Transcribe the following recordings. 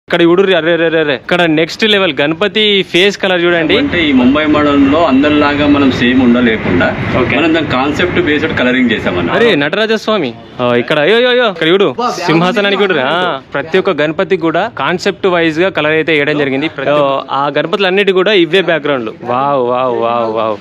ఇక్కడ చూడు ఇక్కడ next level Ganapati face colour చూడండి. అంటే ఈ ముంబై మోడల్ లో అందరిలాగా మనం సేమ్ ఉండలేకుండా మనం దాని కాన్సెప్ట్ బేస్డ్ కలరింగ్ చేసామన్న. అరే నటరాజస్వామి ఇక్కడ ఇక్కడ చూడు సింహాసనానికి కూడా ప్రతి ఒక్క గణపతికి కూడా కాన్సెప్ట్ వైజ్ గా కలర్ అయితే వేయడం జరిగింది. ఆ గణపతులు అన్నిటి కూడా ఇవే background. Wow wow wow wow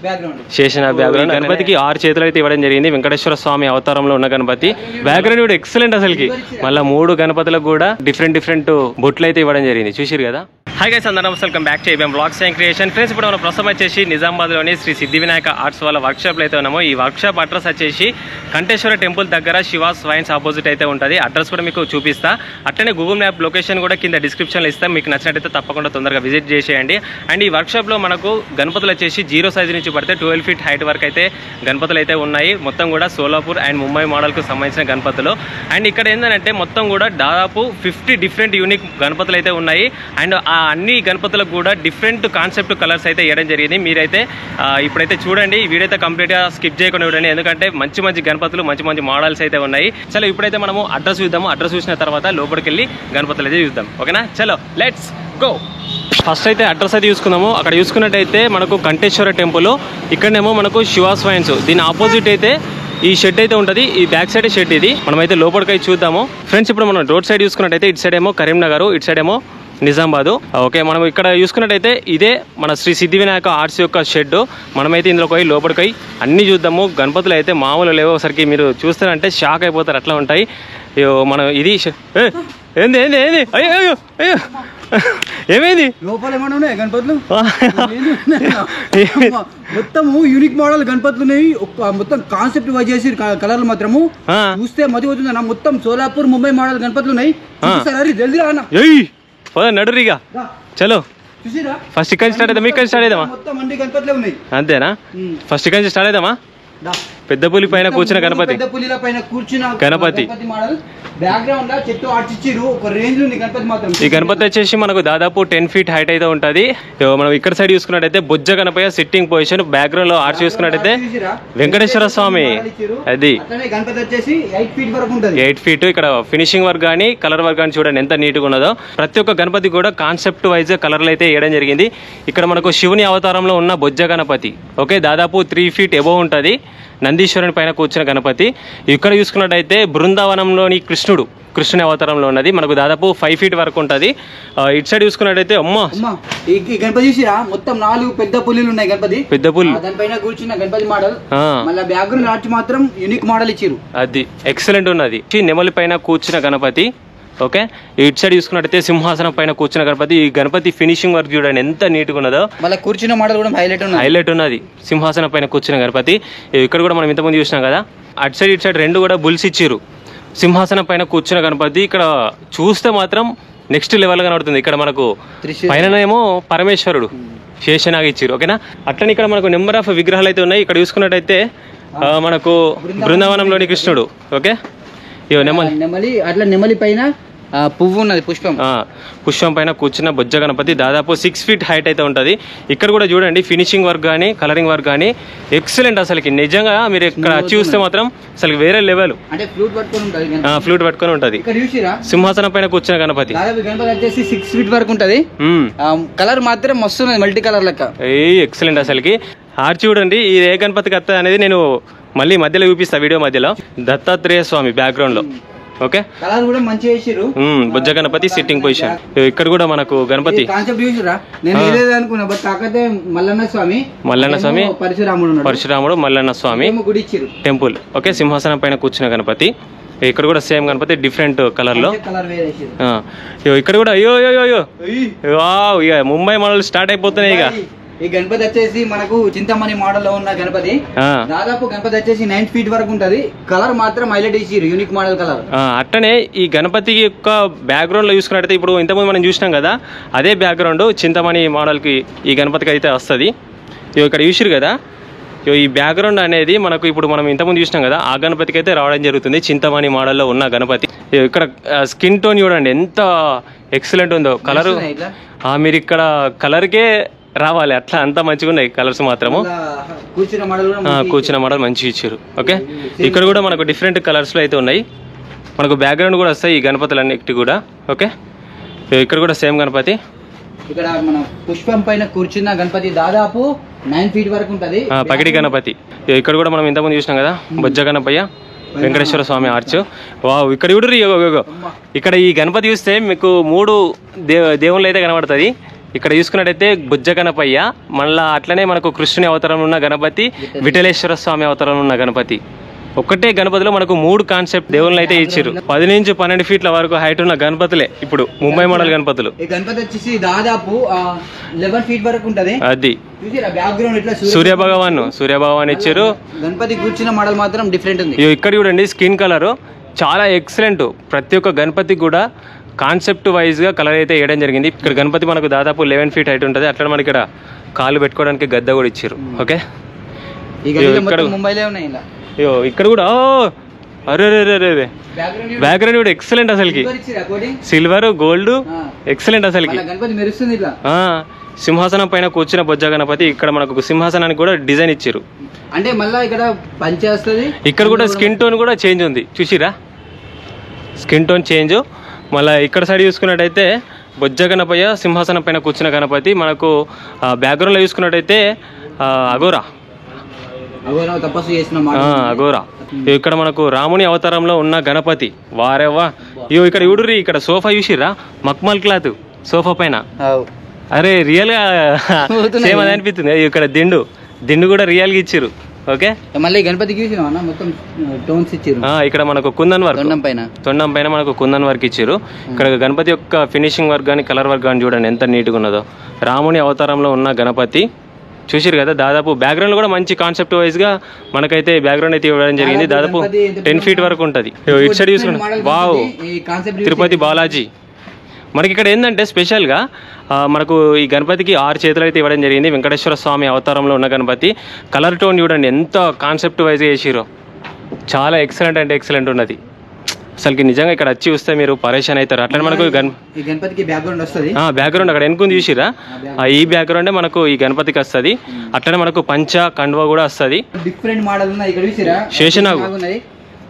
శేషన బ్యాక్గ్రౌండ్. గణపతికి 6 చేతులు అయితే ఇవ్వడం జరిగింది. వెంకటేశ్వర స్వామి అవతారంలో ఉన్న గణపతి బ్యాక్గ్రౌండ్ కూడా ఎక్సలెంట్ అసలుకి. మళ్ళీ 3 గణపతులకు కూడా డిఫరెంట్ బొట్లు ఇవ్వడం జరిగింది. చూసిరు కదా. హాయ్ గైస్, అందరూ నమస్తే. Welcome back to ABM vlogs and creation. Friends, ఇప్పుడు మనం ప్రస్తుతం వచ్చేసి నిజామాబాద్ లోని శ్రీ సిద్ధి వినాయక ఆర్ట్స్ వాళ్ళ వర్క్ షాప్ లో అయితే ఉన్నాము. ఈ వర్క్ షాప్ అడ్రస్ వచ్చేసి కంటేశ్వర టెంపుల్ దగ్గర శివాస్ వైన్స్ ఆపోజిట్ అయితే ఉంటుంది. అడ్రస్ కూడా మీకు చూపిస్తా. అట్లనే గూగుల్ మ్యాప్ లొకేషన్ కూడా కింద డిస్క్రిప్షన్ లో ఇస్తాం. మీకు నచ్చినట్టయితే తప్పకుండా తొందరగా విజిట్ చేసేయండి. అండ్ ఈ వర్క్ షాప్ లో మనకు గణపతులు వచ్చేసి 0 సైజ్ నుంచి పడితే 12 ఫీట్ హైట్ వరకు అయితే గణపతులు అయితే ఉన్నాయి. మొత్తం కూడా సోలాపూర్ అండ్ ముంబై మోడల్ కు సంబంధించిన గణపతులు. అండ్ ఇక్కడ ఏంటంటే మొత్తం కూడా దాదాపు 50 డిఫరెంట్ యూనిక్ గణపతులు అయితే ఉన్నాయి. అండ్ ఆ అన్ని గణపతులకు కూడా డిఫరెంట్ కాన్సెప్ట్ కలర్స్ అయితే వేయడం జరిగింది. మీరైతే ఇప్పుడైతే చూడండి, ఈ వీడియో అయితే కంప్లీట్ గా స్కిప్ చేయకుండా చూడండి. ఎందుకంటే మంచి గణపతులు మంచి మోడల్స్ అయితే ఉన్నాయి. చలో ఇప్పుడైతే మనము అడ్రస్ చూద్దాము. అడ్రస్ చూసిన తర్వాత లోపలికి వెళ్ళి గణపతులు అయితే చూద్దాం. ఓకేనా, చలో లెట్స్ గో. ఫస్ట్ అయితే అడ్రస్ అయితే చూసుకుందాము. అక్కడ చూసుకున్నట్టయితే మనకు కంటేశ్వర టెంపుల్, ఇక్కడనేమో మనకు శివాస్ వైన్స్. దీని ఆపోజిట్ అయితే ఈ షెడ్ అయితే ఉంటుంది. ఈ బ్యాక్ సైడ్ షెడ్ ఇది. మనమైతే లోపలికి చూద్దాము. ఫ్రెండ్స్, ఇప్పుడు మనం రోడ్ సైడ్ చూసుకున్నట్టయితే ఇటు సైడ్ ఏమో కరీంనగర్, ఇటు సైడ్ ఏమో నిజామాబాద్. ఓకే, మనం ఇక్కడ చూసుకున్నట్టయితే ఇదే మన శ్రీ సిద్ధి వినాయక ఆర్ట్స్ యొక్క షెడ్. మనమైతే ఇందులో పోయి లోపలికి పోయి అన్ని చూద్దాము. గణపతులు అయితే మామూలు లేవో, ఒకసారికి మీరు చూస్తారంటే షాక్ అయిపోతారు, అట్లా ఉంటాయి. మనం ఇది ఏంది ఏంది ఏంది అయ్యో అయ్యో అయ్యో ఏమైంది లోపల ఏమన్నా ఉన్నాయి గణపతులు? మొత్తం యూనిక్ మోడల్ గణపతులు ఉన్నాయి. మొత్తం కాన్సెప్ట్ వైజ్ చేసి కలర్లు మాత్రము చూస్తే మతి అవుతుంది అన్న. మొత్తం సోలాపూర్ ముంబై మోడల్ గణపతులు ఉన్నాయి. జల్దీ రా అన్న, నడురిగా చలో. ఫస్ట్ ఇక్కడ స్టార్ట్ అవుదాం. ఇక్కడ స్టార్ట్ అవుదామా? మొత్తం అన్ని గణపతులే ఉన్నాయి. అంతేనా? ఫస్ట్ ఇక్కడ స్టార్ట్ అవుదామా? పెద్ద పులి పైన కూర్చున్న గణపతి. పెద్ద పులిల పైన కూర్చున్న గణపతి మోడల్. బ్యాక్గ్రౌండ్ లో చెట్టు ఆర్చిచ్చిరు. ఒక రేంజ్ ఉంది గణపతి మాత్రం. ఈ గణపతి వచ్చేసి మనకు దాదాపు 10 ఫీట్ హైట్ అయితే ఉంటది. మనం ఇక్కడ సైడ్ చూసుకున్నట్టయితే బొజ్జ గణపయ్య సిట్టింగ్ పొజిషన్. బ్యాక్గ్రౌండ్ లో ఆర్చ్ చూసుకున్నట్టయితే వెంకటేశ్వర స్వామి. అది గణపతి వచ్చేసి 8 ఫీట్ వరకు ఉంటుంది. 8 ఫీట్. ఇక్కడ ఫినిషింగ్ వర్క్ కానీ కలర్ వర్క్ కానీ చూడండి ఎంత నీట్ గా ఉన్నదో. ప్రతి ఒక్క గణపతి కూడా కాన్సెప్ట్ వైజ్ కలర్లు అయితే వేయడం జరిగింది. ఇక్కడ మనకు శివుని అవతారంలో ఉన్న బొజ్జ గణపతి. ఓకే, దాదాపు 3 ఫీట్ ఎబో ఉంటది. నందీశ్వరుని పైన కూర్చున్న గణపతి. ఇక్కడ చూసుకున్నట్టయితే బృందావనంలోని కృష్ణుని అవతారంలో ఉన్నది. మనకు దాదాపు 5 ఫీట్ వరకు ఉంటది. ఇటు సైడ్ చూసుకున్నట్టయితే ఈ గణపతి చూసిరా, మొత్తం 4 పెద్ద పుల్లులు ఉన్నాయి. గణపతి పెద్ద పుల్లు, దానిపైన కూర్చున్న గణపతి మోడల్. మళ్ళీ బ్యాక్గ్రౌండ్ ఆర్చ్ మాత్రం యూనిక్ మోడల్ ఇచ్చారు. అది ఎక్సలెంట్ ఉన్నది. నెమలి పైన కూర్చున్న గణపతి. ఓకే, ఇటు సైడ్ చూసుకున్నట్టయితే సింహాసనం పైన కూర్చున్న గణపతి. ఈ గణపతి ఫినిషింగ్ వర్క్ చూడండి ఎంత నీట్ గా ఉన్నదో. మళ్ళీ కూర్చున్న మోడల్ కూడా హైలైట్ ఉన్నది. సింహాసనం పైన కూర్చున్న గణపతి. ఇక్కడ కూడా మనం ఇంతకుముందు చూసినాం కదా. అటు సైడ్ ఇటు సైడ్ 2 కూడా బుల్స్ ఇచ్చారు. సింహాసనం పైన కూర్చున్న గణపతి. ఇక్కడ చూస్తే మాత్రం నెక్స్ట్ లెవెల్ గా కనబడుతుంది. ఇక్కడ మనకు పైననేమో పరమేశ్వరుడు శేషనాగ్ ఇచ్చారు. ఓకేనా, అట్లనే ఇక్కడ మనకు నెంబర్ ఆఫ్ విగ్రహాలు అయితే ఉన్నాయి. ఇక్కడ చూసుకున్నట్టయితే మనకు బృందావనంలోని కృష్ణుడు. ఓకే, నెమలి, అట్లా నెమలి పైన పువ్వు ఉన్నది, పుష్పం పైన కూర్చున్న బొజ్జ గణపతి. దాదాపు 6 ఫీట్ హైట్ అయితే ఉంటుంది. ఇక్కడ కూడా చూడండి ఫినిషింగ్ వర్క్ కానీ కలరింగ్ వర్క్ కానీ ఎక్సలెంట్. అసలుకి నిజంగా మీరు ఇక్కడ చూస్తే మాత్రం అసలు వేరే లెవెల్. ఫ్లూట్ పట్టుకొని ఉంటది. సింహాసనం పైన కూర్చున్న గణపతి. గణపతి వచ్చేసి 6 ఫీట్ వరకు ఉంటది. కలర్ మాత్రం మస్తు మల్టీ కలర్ లెక్క. ఎక్సలెంట్ అసలుకి. ఆర్చి చూడండి, ఈ ఏ గణపతికి వస్తుంది అనేది నేను మళ్ళీ మధ్యలో చూపిస్తా, వీడియో మధ్యలో. దత్తాత్రేయ స్వామి బ్యాక్గ్రౌండ్ లో. ఓకే, కలర్ కూడా మంచిగా చేసిర్రు. బుజ్జ గణపతి సిట్టింగ్ పొజిషన్. ఇక్కడ కూడా మనకు గణపతి కాన్సెప్ట్ చూసిరా. నేను అనుకున్నా బట్ కాకపోతే మల్లన్న స్వామి పరశురాముడు మల్లన్న స్వామి టెంపుల్. ఓకే, సింహాసనం పైన కూర్చున్న గణపతి. ఇక్కడ కూడా సేమ్ గణపతి డిఫరెంట్ కలర్ లో. ఇక్కడ కూడా అయ్యో అయ్యో ఇక ముంబై మోడల్ స్టార్ట్ అయిపోతున్నాయి. ఇక ఈ గణపతి వచ్చేసి మనకు చింతమణి మోడల్ లో ఉన్న గణపతి. దాదాపు గణపతి వచ్చేసి 9 ఫీట్ వరకు ఉంటది. కలర్ మాత్రం హైలైట్ చేసిరు, యూనిక్ మోడల్ కలర్. అట్టనే ఈ గణపతి యొక్క బ్యాక్గ్రౌండ్ లో చూసుకున్నట్టయితే ఇప్పుడు ఇంతకుముందు మనం చూసినాం కదా, అదే బ్యాక్గ్రౌండ్ చింతమణి మోడల్ కి ఈ గణపతికి అయితే వస్తుంది. ఇక్కడ చూసిరు కదా, ఈ బ్యాక్గ్రౌండ్ అనేది మనకు ఇప్పుడు మనం ఇంతకుముందు చూసినాం కదా, ఆ గణపతికి అయితే రావడం జరుగుతుంది. చింతమణి మోడల్లో ఉన్న గణపతి. ఇక్కడ స్కిన్ టోన్ చూడండి ఎంత ఎక్సలెంట్ ఉందో. కలర్ మీరు ఇక్కడ కలర్కే రావాలి, అట్లా అంతా మంచిగా ఉన్నాయి కలర్స్ మాత్రము. కూర్చున్న మోడల్ మంచిగా ఇచ్చారు. ఓకే, ఇక్కడ కూడా మనకు డిఫరెంట్ కలర్స్ లో అయితే ఉన్నాయి. మనకు బ్యాక్గ్రౌండ్ కూడా వస్తాయి ఈ గణపతులన్నిటి కూడా. ఓకే, ఇక్కడ కూడా సేమ్ గణపతి. ఇక్కడ మన పుష్పం పైన కూర్చున్న గణపతి దాదాపు 9 feet వరకు ఉంటది. పగిడి గణపతి. ఇక్కడ కూడా మనం ఇంతకుముందు చూసినాం కదా బొజ్జ గణపయ్య వెంకటేశ్వర స్వామి ఆర్చ్. వావ్, ఇక్కడ చూడరు. ఇక్కడ ఈ గణపతి చూస్తే మీకు 3 దేవుళ్ళు అయితే కనబడుతుంది. ఇక్కడ చూసుకున్నట్టయితే బుజ్జ గణపయ్య, మళ్ళా అట్లనే మనకు కృష్ణుని అవతారం ఉన్న గణపతి, విఠలేశ్వర స్వామి అవతారం ఉన్న గణపతి. ఒక్కటే గణపతిలో మనకు 3 కాన్సెప్ట్ దేవుళ్ళు అయితే ఇచ్చారు. 10 నుంచి 12 feet వరకు హైట్ ఉన్న గణపతులే ఇప్పుడు ముంబై మోడల్ గణపతులు. ఈ గణపతి వచ్చేసి దాదాపు 11 feet వరకు ఉంటది. అది బ్యాక్గ్రౌండ్ ఇట్లా సూర్య భగవాన్ ఇచ్చారు. గణపతి కూర్చున్న మోడల్ మాత్రం డిఫరెంట్ ఉంది. ఇక్కడ చూడండి స్కిన్ కలర్ చాలా ఎక్సలెంట్. ప్రతి ఒక్క గణపతికి కూడా కాన్సెప్ట్ వైజ్ గా కలర్ అయితే వేయడం జరిగింది. ఇక్కడ గణపతి మనకు దాదాపు 11 feet హైట్ ఉంటుంది. అట్లా మనకి ఇక్కడ కాలు పెట్టుకోవడానికి గద్ద కూడా ఇచ్చారు. ఓకే, ముంబైలో ఉన్నాయి. ఇక్కడ కూడా అరే బ్యాక్గ్రౌండ్ కూడా ఎక్సలెంట్ అసలుకి. సిల్వర్ గోల్డ్ ఎక్సలెంట్ అసలుకి. సింహాసనం పైన కూర్చున్న బొజ్జ గణపతి. ఇక్కడ మనకు సింహాసనానికి కూడా డిజైన్ ఇచ్చారు. అంటే మళ్ళీ ఇక్కడ పంచే వస్తుంది. ఇక్కడ కూడా స్కిన్ టోన్ కూడా చేంజ్ ఉంది, చూసిరా? Skin tone change. మళ్ళీ ఇక్కడ సైడ్ చూసుకున్నట్టయితే బొజ్జ గణపయ్య సింహాసనం పైన కూర్చున్న గణపతి. మనకు బ్యాక్గ్రౌండ్ లో చూసుకున్నట్టయితే అఘోరా. అఘోరా. ఇక్కడ మనకు రాముని అవతారంలో ఉన్న గణపతి. వారేవా, ఇక్కడ చూడుర్రి. ఇక్కడ సోఫా చూసిర్రా? మక్మల్ క్లాత్ సోఫా పైన. అరే రియల్ గా సేమ్ అది అనిపిస్తుంది. ఇక్కడ దిండు కూడా రియల్ గా ఇచ్చారు. ఓకే, మళ్ళీ గణపతికి మొత్తం టోన్స్ ఇచ్చారు. ఇక్కడ మనకు కుందన్ వర్క్, తొండం పైన మనకు కుందన్ వర్క్ ఇచ్చారు. ఇక్కడ గణపతి యొక్క ఫినిషింగ్ వర్క్ కానీ కలర్ వర్క్ కానీ చూడండి ఎంత నీట్గా ఉన్నదో. రాముని అవతారంలో ఉన్న గణపతి చూసిరు కదా. దాదాపు బ్యాక్గ్రౌండ్ కూడా మంచి కాన్సెప్ట్ వైజ్ గా మనకైతే బ్యాక్గ్రౌండ్ అయితే ఇవ్వడం జరిగింది. దాదాపు 10 feet వరకు ఉంటది. ఇటు సైడ్ చూసుకుంటే వావ్, తిరుపతి బాలాజీ. మనకి ఇక్కడ ఏంటంటే స్పెషల్ గా మనకు ఈ గణపతికి 6 చేతులు అయితే ఇవ్వడం జరిగింది. వెంకటేశ్వర స్వామి అవతారంలో ఉన్న గణపతి. కలర్ టోన్ చూడండి ఎంత కాన్సెప్ట్ వైజ్ గా చేసిరో. చాలా ఎక్సలెంట్ అంటే ఎక్సలెంట్ ఉన్నది అసలుకి. నిజంగా ఇక్కడ వచ్చి వస్తే మీరు పరేషాన్ అవుతారు. అట్లా మనకు గణపతికి బ్యాక్గ్రౌండ్ వస్తుంది. బ్యాక్గ్రౌండ్ అక్కడ ఎన్నుకుంది చూసిరా? ఈ బ్యాక్గ్రౌండ్ మనకు ఈ గణపతికి వస్తుంది. అట్లనే మనకు పంచ కండువా కూడా వస్తుంది. డిఫరెంట్ మోడల్ ఉన్నాయి ఇక్కడ చూసిరా? శేషనాగు.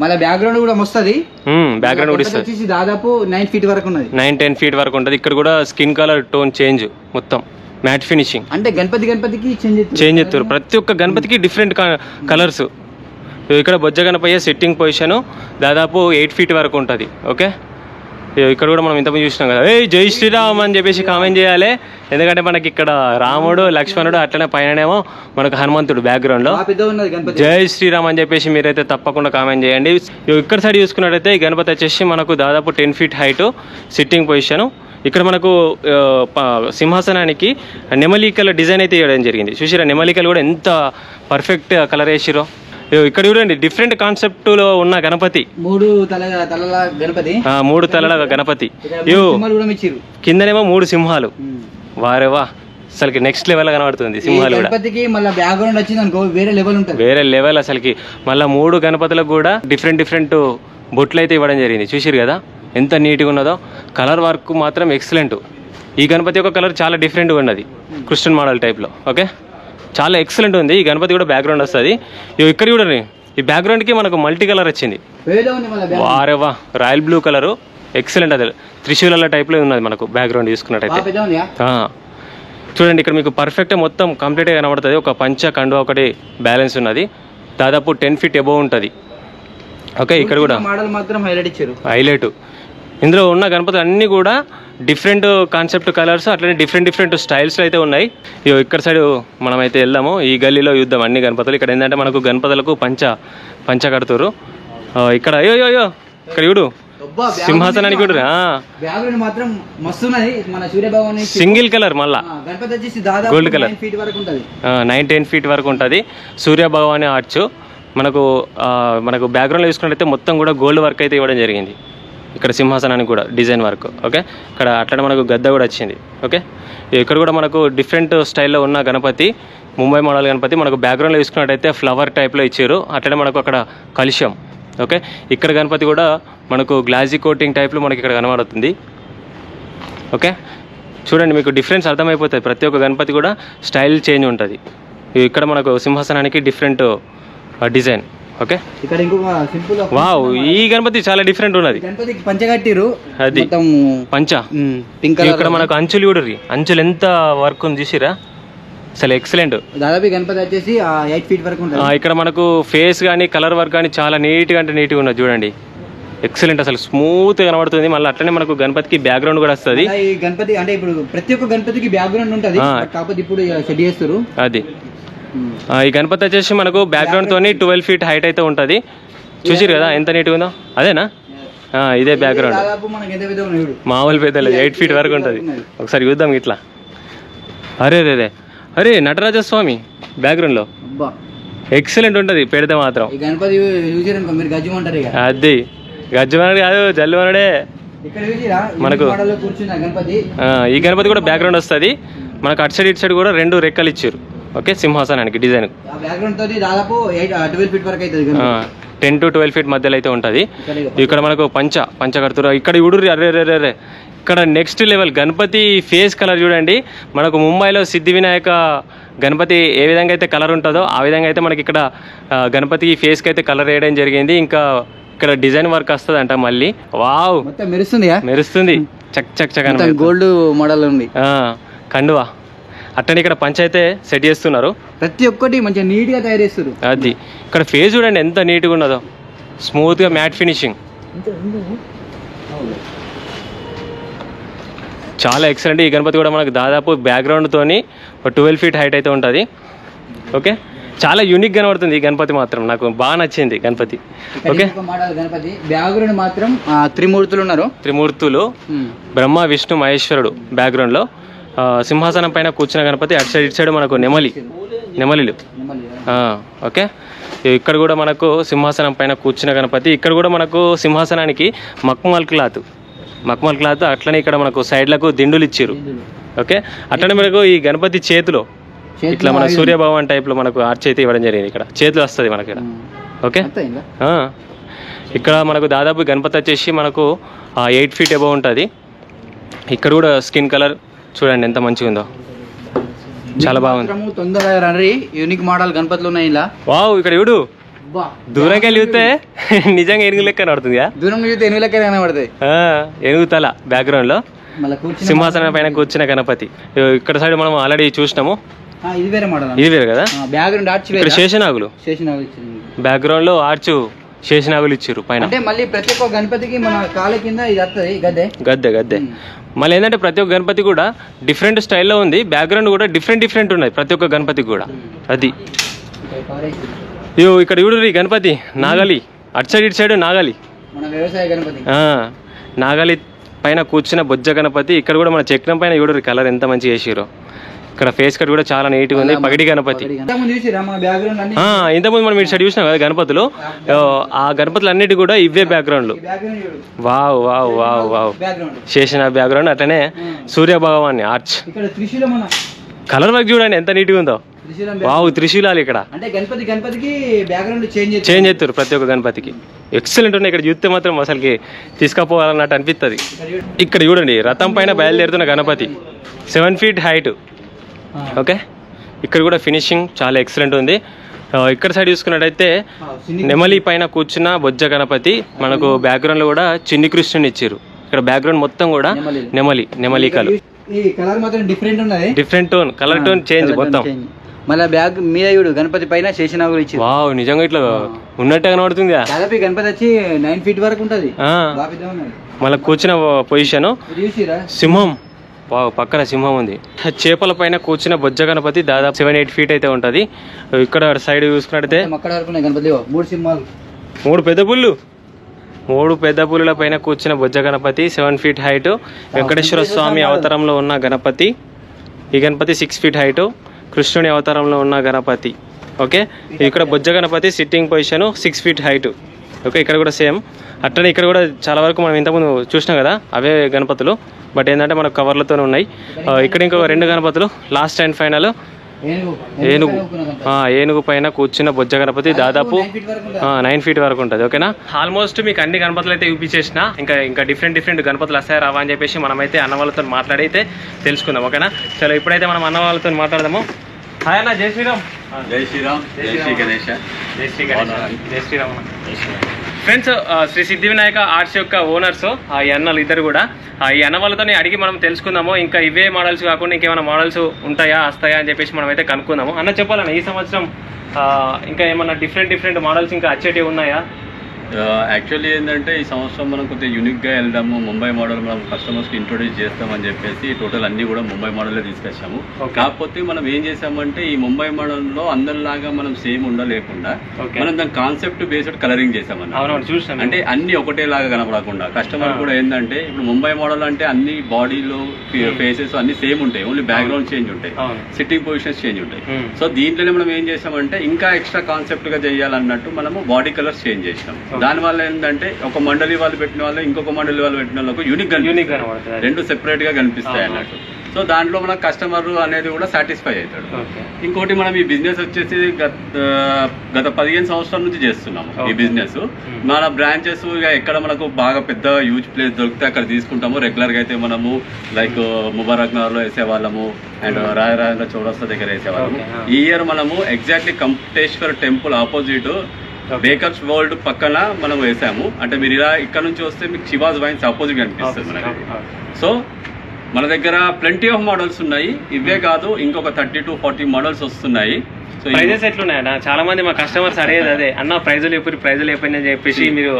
మళ్ళీ బ్యాక్గ్రౌండ్ కూడా వస్తుంది. బ్యాక్గ్రౌండ్ కూడా ఇస్తుంది. దాదాపు 9 feet వరకు ఉన్నది. 9-10 feet వరకు ఉంటుంది. ఇక్కడ కూడా స్కిన్ కలర్ టోన్ చేంజ్, మొత్తం మ్యాట్ ఫినిషింగ్. అంటే గణపతికి చేంజ్ చేస్తారు. ప్రతి ఒక్క గణపతికి డిఫరెంట్ కలర్స్. ఇక్కడ బొజ్జ గణపయ్య సెట్టింగ్ పొజిషన్ దాదాపు 8 feet వరకు ఉంటుంది. ఓకే, ఇక్కడ కూడా మనం ఇంతకుముందు చూసినాం కదా. జై శ్రీరామ్ అని చెప్పేసి కామెంట్ చేయాలి. ఎందుకంటే మనకి ఇక్కడ రాముడు లక్ష్మణుడు, అట్లనే పైననేమో మనకు హనుమంతుడు బ్యాక్గ్రౌండ్ లో. జై శ్రీరామ్ అని చెప్పేసి మీరైతే తప్పకుండా కామెంట్ చేయండి. ఇక్కడ సైడ్ చూసుకున్నట్టయితే ఈ గణపతి వచ్చేసి మనకు దాదాపు 10 feet హైట్ సిట్టింగ్ పొజిషన్. ఇక్కడ మనకు సింహాసనానికి నెమలికల డిజైన్ అయితే ఇవ్వడం జరిగింది. చూసిరా? నెమలికలు కూడా ఎంత పర్ఫెక్ట్ కలర్ వేసిరో. ఇక్కడ చూడండి డిఫరెంట్ కాన్సెప్ట్ లో ఉన్న గణపతి. 3 తలల గణపతి. 3 తలల గణపతి. కిందనేమో 3 సింహాలు. వారేవా, అసలుకి నెక్స్ట్ లెవెల్ కనబడుతుంది సింహాలు కూడా. బ్యాక్గ్రౌండ్ వచ్చింది అనుకో వేరే లెవెల్ ఉంటుంది. వేరే లెవెల్ అసలుకి. మళ్ళీ 3 గణపతులకు కూడా డిఫరెంట్ బొట్లు అయితే ఇవ్వడం జరిగింది. చూసిరు కదా ఎంత నీట్గా ఉన్నదో. కలర్ వర్క్ మాత్రం ఎక్సలెంట్. ఈ గణపతి యొక్క కలర్ చాలా డిఫరెంట్గా ఉన్నది, క్రిస్టియన్ మోడల్ టైప్లో. ఓకే, చాలా ఎక్సలెంట్ ఉంది. ఈ గణపతి కూడా బ్యాక్గ్రౌండ్ వస్తుంది. ఇక్కడ చూడండి ఈ బ్యాక్గ్రౌండ్కి మనకు మల్టీ కలర్ వచ్చింది. వారేవా, రాయల్ బ్లూ కలరు ఎక్సలెంట్. అది త్రిశూల టైప్లో ఉన్నది మనకు బ్యాక్గ్రౌండ్ చూసుకున్నట్టయితే. చూడండి ఇక్కడ మీకు పర్ఫెక్ట్ మొత్తం కంప్లీట్గా కనబడుతుంది. ఒక పంచ కండువా ఒకటి బ్యాలెన్స్ ఉన్నది. దాదాపు 10 feet అబోవ్ ఉంటుంది. ఓకే, ఇక్కడ కూడా మోడల్ మాత్రం హైలైట్ ఇచ్చారు. హైలైట్. ఇందులో ఉన్న గణపతులు అన్నీ కూడా డిఫరెంట్ కాన్సెప్ట్ కలర్స్, అట్లనే డిఫరెంట్ స్టైల్స్లో అయితే ఉన్నాయి. ఇక్కడ సైడ్ మనమైతే వెళ్దాము. ఈ గల్లీలో చూద్దాం అన్ని గణపతులు. ఇక్కడ ఏంటంటే మనకు గణపతులకు పంచ కడుతురు. ఇక్కడ ఇక్కడ చూడు సింహాసనానికి కూడా మాత్రం సింగిల్ కలర్. మళ్ళా గోల్డ్ కలర్. 9-10 feet వరకు ఉంటుంది. సూర్య భగవాన్ ఆర్చ్. మనకు బ్యాక్గ్రౌండ్లో చూసుకున్నట్టయితే మొత్తం కూడా గోల్డ్ వర్క్ అయితే ఇవ్వడం జరిగింది. ఇక్కడ సింహాసనానికి కూడా డిజైన్ వర్క్. ఓకే, ఇక్కడ అట్లనే మనకు గద్ద కూడా వచ్చింది. ఓకే, ఇక్కడ కూడా మనకు డిఫరెంట్ స్టైల్లో ఉన్న గణపతి, ముంబై మోడల్ గణపతి. మనకు బ్యాక్గ్రౌండ్లో చూసుకున్నట్టయితే ఫ్లవర్ టైప్లో ఇచ్చారు. అట్లనే మనకు అక్కడ కలుషం. ఓకే, ఇక్కడ గణపతి కూడా మనకు గ్లాజీ కోటింగ్ టైప్లో మనకి ఇక్కడ కనబడుతుంది. ఓకే, చూడండి మీకు డిఫరెన్స్ అర్థమైపోతుంది. ప్రతి ఒక్క గణపతి కూడా స్టైల్ చేంజ్ ఉంటుంది. ఇక్కడ మనకు సింహాసనానికి డిఫరెంట్ డిజైన్. ఓకే ఇక్కడ ఇంకొక సింపుల్ వావ్, ఈ గణపతి చాలా డిఫరెంట్ ఉన్నది. గణపతికి పంచ కట్టిరు, అది మొత్తం పంచ. పింక్ ఇక్కడ మనకు అంచులు కూడా అంచులు ఎంత వర్క్ ఉంది చూసిరా, అసలు ఎక్సలెంట్. దాదాపు గణపతి వచ్చేసి 8 feet వరకు ఉంటుంది. ఇక్కడ మనకు ఫేస్ కానీ కలర్ వర్క్ కానీ చాలా నీట్గా అంటే నీట్గా ఉన్నది చూడండి, ఎక్సలెంట్, అసలు స్మూత్ కనబడుతుంది. మళ్ళీ అట్లనే మనకు గణపతికి బ్యాక్గ్రౌండ్ కూడా వస్తుంది. ఈ గణపతి అంటే ఇప్పుడు ప్రతి ఒక్క గణపతికి బ్యాక్గ్రౌండ్ ఉంటుంది, కాకపోతే ఇప్పుడు సెట్ చేస్తారు. అది ఈ గణపతి వచ్చేసి మనకు బ్యాక్గ్రౌండ్ తోని 12 feet హైట్ అయితే ఉంటుంది. చూసిరు కదా ఎంత నీట్గా ఉందో, అదేనా? ఇదే బ్యాక్గ్రౌండ్. మామూలు పెద్దలు 8 feet వరకు ఉంటుంది. ఒకసారి చూద్దాం ఇట్లా. అరే రే అరే నటరాజ స్వామి బ్యాక్గ్రౌండ్ లో ఎక్సలెంట్ ఉంటది పెడితే మాత్రం. గణపతి మీరు గజ్జమంటారు, అది గజ్జమనడు కాదు జల్లుమనడే మనకు. ఈ గణపతి కూడా బ్యాక్గ్రౌండ్ వస్తుంది మనకు. అటు సైడ్ ఇటు సైడ్ కూడా 2 రెక్కలు ఇచ్చారు. ఓకే, సింహాసనానికి డిజైన్ 10 to 12 feet మధ్యలో అయితే ఉంటుంది. ఇక్కడ మనకు పంచ కడుతురు. ఇక్కడ చూడు, అరే రే రే ఇక్కడ next level Ganapati face colour చూడండి. మనకు ముంబైలో సిద్ధి వినాయక గణపతి ఏ విధంగా అయితే కలర్ ఉంటుందో ఆ విధంగా అయితే మనకి ఇక్కడ గణపతి ఫేస్కి అయితే కలర్ వేయడం జరిగింది. ఇంకా ఇక్కడ డిజైన్ వర్క్ వస్తుంది అంట మళ్ళీ. వావ్, మెరుస్తుంది చక్ చక్ చక్ అని గోల్డ్ మోడల్ ఉంది కండువా. అట్టని ఇక్కడ పంచ అయితే సెట్ చేస్తున్నారు, ప్రతి ఒక్కటి మంచిగా నీట్ గా తయారు చేస్తారు. అది ఇక్కడ ఫేస్ చూడండి ఎంత నీట్గా ఉన్నదో, స్మూత్ గా మ్యాట్ ఫినిషింగ్, చాలా ఎక్సలెంట్. ఈ గణపతి కూడా మనకు దాదాపు బ్యాక్గ్రౌండ్ తోని 12 feet హైట్ అయితే ఉంటుంది. ఓకే, చాలా యూనిక్ కనబడుతుంది ఈ గణపతి మాత్రం, నాకు బాగా నచ్చింది గణపతి. ఓకే, గణపతి బ్యాక్గ్రౌండ్ మాత్రం త్రిమూర్తులు ఉన్నారు. త్రిమూర్తులు బ్రహ్మ విష్ణు మహేశ్వరుడు బ్యాక్గ్రౌండ్ లో. సింహాసనం పైన కూర్చున్న గణపతి. అటు సైడ్ ఇటు సైడ్ మనకు నెమలిలు. ఓకే, ఇక్కడ కూడా మనకు సింహాసనం పైన కూర్చున్న గణపతి. ఇక్కడ కూడా మనకు సింహాసనానికి మక్మల్ క్లాత్ అట్లనే ఇక్కడ మనకు సైడ్లకు దిండులు ఇచ్చారు. ఓకే, అట్లనే మనకు ఈ గణపతి చేతిలో ఇట్లా మన సూర్యభవన్ టైప్ లో మనకు ఆర్చ్ అయితే ఇవ్వడం జరిగింది. ఇక్కడ చేతిలో వస్తుంది మనకి ఇక్కడ. ఓకే, ఇక్కడ మనకు దాదాపు గణపతి వచ్చేసి మనకు 8 feet అబౌవ్ ఉంటుంది. ఇక్కడ కూడా స్కిన్ కలర్ చూడండి ఎంత మంచిగా ఉందో, చాలా బాగుంది. తొందరగా యూనిక్ మోడల్ గణపతులు ఉన్నాయి ఇలా. వావ్, ఇక్కడ చూడు, దూరంగా చూస్తే నిజంగా ఏనుగు లెక్క కనబడుతుంది. దూరంగా చూస్తే ఏనుగు లెక్క కనబడుతుంది. ఏనుగు తల బ్యాక్గ్రౌండ్ లో సింహాసనం పైన కూర్చున్న గణపతి. ఇక్కడ సైడ్ మనం ఆల్రెడీ చూసినాము, ఇది వేరే మోడల్, ఇది వేరే కదా. బ్యాక్గ్రౌండ్ ఆర్చ్ ఇక్కడ శేషనాగులు బ్యాక్గ్రౌండ్ లో ఆర్చ్ శేషనాగులు ఇచ్చారు పైన. అంటే మళ్ళీ ప్రతి ఒక్క గణపతికి మన కాళ్ళ కింద ఇది వస్తుంది గద్దె. మళ్ళీ ఏంటంటే ప్రతి ఒక్క గణపతి కూడా డిఫరెంట్ స్టైల్లో ఉంది, బ్యాక్గ్రౌండ్ కూడా డిఫరెంట్ ఉన్నది ప్రతి ఒక్క గణపతికి కూడా. అది ఇక్కడ చూడు ఈ గణపతి నాగలి, అటు సైడ్ ఇటు సైడ్ నాగలి, నాగలి పైన కూర్చున్న బొజ్జ గణపతి. ఇక్కడ కూడా మన చక్రం పైన చూడు కలర్ ఎంత మంచిగా వేసారో. ఇక్కడ ఫేస్ కట్ కూడా చాలా నీట్ గా ఉంది. పగడి గణపతి. ఇంతకుముందు మనం ఇటు సైడ్ చూసినాం కదా గణపతులు, ఆ గణపతులు అన్నిటి కూడా ఇవే బ్యాక్గ్రౌండ్లు. వావ్ వావ్ వావ్ వావ్, శేషన బ్యాక్గ్రౌండ్, అట్లనే Surya Bhagwan arch. Colour work చూడండి ఎంత నీట్ గా ఉందో. వావ్, త్రిశూలాలు ఇక్కడ చేంజ్ చేస్తారు ప్రతి ఒక్క గణపతికి. ఎక్సలెంట్ ఉన్నాయి. ఇక్కడ చూస్తే మాత్రం అసలుకి తీసుకుపోవాలన్నట్టు అనిపిస్తుంది. ఇక్కడ చూడండి రథం పైన బయలుదేరుతున్న గణపతి 7 feet హైట్. ఓకే, ఇక్కడ కూడా ఫినిషింగ్ చాలా ఎక్సలెంట్ ఉంది. ఇక్కడ సైడ్ చూసుకున్నట్టయితే నెమలి పైన కూర్చున్న బొజ్జ గణపతి. మనకు బ్యాక్గ్రౌండ్ లో కూడా చిన్ని కృష్ణుని ఇచ్చారు. ఇక్కడ బ్యాక్గ్రౌండ్ మొత్తం కూడా నెమలి different tone, colour tone change మొత్తం. మళ్ళీ బ్యాగ్ మీద చూడు గణపతి పైన శేషనాగులు ఇచ్చి. వావ్, నిజంగా ఇట్లా ఉన్నట్టు కనబడుతుంది. దాదాపు గణపతి వచ్చి 9 feet వరకు ఉంటది. మళ్ళీ కూర్చున్న పొజిషన్ సింహం. వావ్, పక్కన సింహం ఉంది. చేపల పైన కూర్చున్న బొజ్జ గణపతి దాదాపు 7-8 feet అయితే ఉంటది. ఇక్కడ సైడ్ చూసుకున్నట్టయితే 3 పెద్ద పులుల పైన కూర్చున్న బొజ్జ గణపతి 7 feet హైట్. వెంకటేశ్వర స్వామి అవతారంలో ఉన్న గణపతి. ఈ గణపతి 6 feet హైట్. కృష్ణుని అవతారంలో ఉన్న గణపతి. ఓకే, ఇక్కడ బొజ్జ Ganapati sitting position 6 feet height. Okay, ఇక్కడ కూడా సేమ్. అట్లనే ఇక్కడ కూడా చాలా వరకు మనం ఇంతకుముందు చూసినాం కదా అవే గణపతులు, బట్ ఏంటంటే మనకు కవర్లతోనే ఉన్నాయి. ఇక్కడ ఇంకొక 2 గణపతులు, లాస్ట్ అండ్ ఫైనల్ ఏనుగు పైన కూర్చున్న బొజ్జ గణపతి దాదాపు 9 feet వరకు ఉంటుంది. ఓకేనా, ఆల్మోస్ట్ మీకు అన్ని గణపతులు అయితే చూపించేసిన. ఇంకా డిఫరెంట్ గణపతులు వస్తాయి రావా అని చెప్పేసి మనమైతే అన్న వాళ్ళతో మాట్లాడి అయితే తెలుసుకుందాం. ఓకేనా, చలో ఇప్పుడైతే మనం అన్న వాళ్ళతో మాట్లాడదాము. హాయ్ అన్న, జై శ్రీరామ్. జై శ్రీరామ్, జై శ్రీ గణేష. జై శ్రీ గణేష, జై శ్రీరామ్. ఫ్రెండ్స్, శ్రీ సిద్ధి వినాయక ఆర్ట్స్ యొక్క ఓనర్స్ ఈ అన్నలు ఇద్దరు కూడా. ఈ అన్న వాళ్ళతో అడిగి మనం తెలుసుకుందాము, ఇంకా ఇవే మోడల్స్ కాకుండా ఇంకేమైనా మోడల్స్ ఉంటాయా వస్తాయా అని చెప్పేసి మనం అయితే కనుక్కుందాము. అన్న చెప్పాలన్న, ఈ సంవత్సరం ఇంకా ఏమన్నా డిఫరెంట్ మోడల్స్ ఇంకా వచ్చేటివి ఉన్నాయా? యాక్చువల్లీ ఏంటంటే ఈ సంవత్సరం మనం కొద్దిగా యూనిక్గా వెళ్దాము, ముంబై మోడల్ మనం కస్టమర్స్కి ఇంట్రొడ్యూస్ చేస్తామని చెప్పేసి టోటల్ అన్ని కూడా ముంబై మోడల్లో తీసుకొచ్చాము. కాకపోతే మనం ఏం చేసామంటే ఈ ముంబై మోడల్లో అందరిలాగా మనం సేమ్ ఉండలేకుండా మనం దాని కాన్సెప్ట్ బేస్డ్ కలరింగ్ చేసామన్నమాట. అంటే అన్ని ఒకటేలాగా కనపడకుండా కస్టమర్ కూడా ఏంటంటే ఇప్పుడు ముంబై మోడల్ అంటే అన్ని బాడీలో ఫేసెస్ అన్ని సేమ్ ఉంటాయి, ఓన్లీ బ్యాక్గ్రౌండ్ చేంజ్ ఉంటాయి, సిట్టింగ్ పొజిషన్స్ చేంజ్ ఉంటాయి. సో దీంట్లోనే మనం ఏం చేసామంటే ఇంకా ఎక్స్ట్రా కాన్సెప్ట్ గా చేయాలన్నట్టు మనము బాడీ కలర్స్ చేంజ్ చేసాం. దానివల్ల ఏంటంటే ఒక మండలి వాళ్ళు పెట్టిన వాళ్ళు ఇంకొక మండలి వాళ్ళు పెట్టిన వాళ్ళకు యూనిక్ కనిపిస్తుంది, రెండు సెపరేట్ గా కనిపిస్తాయి అన్నట్టు. సో దాంట్లో మన కస్టమర్ అనేది కూడా సాటిస్ఫై అవుతాడు. ఇంకోటి మనం ఈ బిజినెస్ వచ్చేసి గత 15 సంవత్సరాల నుంచి చేస్తున్నాము ఈ బిజినెస్. మన బ్రాంచెస్ ఎక్కడ మనకు బాగా పెద్ద యూజ్ ప్లేస్ దొరికితే అక్కడ తీసుకుంటాము. రెగ్యులర్ గా అయితే మనము లైక్ ముబారక్ నగర్ లో వేసేవాళ్ళము అండ్ రాజరాజేంద్ర చౌరస్తా దగ్గర వేసేవాళ్ళము. ఈ ఇయర్ మనము exactly Kampteshwar temple opposite Bakers World పక్కన మనం వేసాము. అంటే మీరు ఇలా ఇక్కడ నుంచి వస్తే మీకు శివాజ్ వైన్స్ ఆపోజిట్ కనిపిస్తుంది మనకి. సో మన దగ్గర ప్lenty ఆఫ్ మోడల్స్ ఉన్నాయి, ఇవే కాదు ఇంకొక 30 to 40 మోడల్స్ వస్తున్నాయి. సో ప్రైజెస్ ఎట్లున్నాయన్నా? చాలా మంది మా కస్టమర్స్ అడిగేది అదే, అన్న ప్రైజులు అయిపోయి అని చెప్పేసి మీరు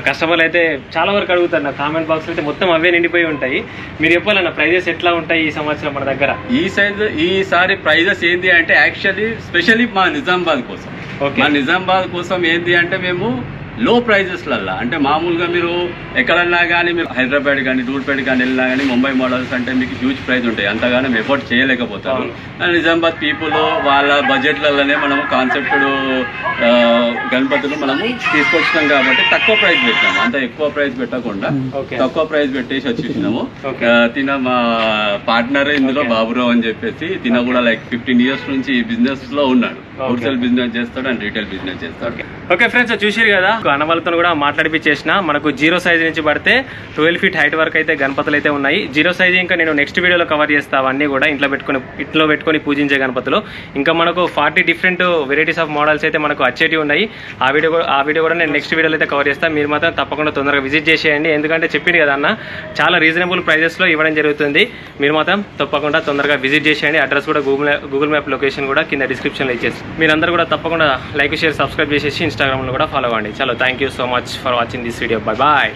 కస్టమర్లు అయితే చాలా వరకు అడుగుతారు. నా కామెంట్ బాక్స్ అయితే మొత్తం అవే నిండిపోయి ఉంటాయి. మీరు చెప్పాలన్న ప్రైజెస్ ఎట్లా ఉంటాయి ఈ సంవత్సరం మన దగ్గర? ఈసారి ప్రైజెస్ ఏంటి అంటే యాక్చువల్లీ స్పెషల్లీ మా నిజామాబాద్ కోసం, మా నిజామాబాద్ కోసం ఏంటి అంటే మేము లో ప్రైజెస్లల్లా అంటే మామూలుగా మీరు ఎక్కడన్నా కానీ మీరు హైదరాబాద్ కానీ దూల్పేట కానీ వెళ్ళినా కానీ ముంబై మోడల్స్ అంటే మీకు హ్యూజ్ ప్రైజ్ ఉంటాయి, అంతగానో ఎఫోర్డ్ చేయలేకపోతారు. నిజామాబాద్ పీపుల్ వాళ్ళ బడ్జెట్లలోనే మనము కాన్సెప్ట్ గణపతులు మనము తీసుకొచ్చినాం కాబట్టి తక్కువ ప్రైస్ పెట్టినాము. అంత ఎక్కువ ప్రైస్ పెట్టకుండా తక్కువ ప్రైస్ పెట్టేసి వచ్చేసినాము. తిన మా పార్ట్నర్ ఇందులో బాబురావు అని చెప్పేసి తిన కూడా లైక్ 15 years నుంచి ఈ బిజినెస్ లో ఉన్నాడు. హోల్సేల్ బిజినెస్ చేస్తాడు అండ్ రీటైల్ బిజినెస్ చేస్తాడు. ఓకే ఫ్రెండ్స్, చూసారు కదా అన్న వాళ్ళతో కూడా మాట్లాడిపించేసిన. మనకు 0 సైజ్ నుంచి పడితే 12 feet హైట్ వరకు అయితే గణపతులు అయితే ఉన్నాయి. 0 సైజ్ ఇంకా నేను నెక్స్ట్ వీడియోలో కవర్ చేస్తా, అవన్నీ కూడా ఇంట్లో పెట్టుకొని పూజించే గణపతులు. ఇంకా మనకు 40 different వెరైటీస్ ఆఫ్ మోడల్స్ అయితే మనకు వచ్చేటివి ఉన్నాయి. ఆ వీడియో కూడా నేను నెక్స్ట్ వీడియోలో అయితే కవర్ చేస్తాను. మీరు మాత్రం తప్పకుండా తొందరగా విజిట్ చేసేయండి, ఎందుకంటే చెప్పింది కదా అన్న చాలా రీజనబుల్ ప్రైజెస్లో ఇవ్వడం జరుగుతుంది. మీరు మాత్రం తప్పకుండా తొందరగా విజిట్ చేసేయండి. అడ్రస్ కూడా గూగుల్ మ్యాప్ లొకేషన్ కూడా కింద డిస్క్రిప్షన్లో ఇచ్చేసి మీరందరూ కూడా తప్పకుండా లైక్ షేర్ సబ్స్క్రైబ్ చేసేసి ఇన్స్టాగ్రామ్లో కూడా ఫాలో అవ్వండి. చలో, thank you so much for watching this video. Bye bye.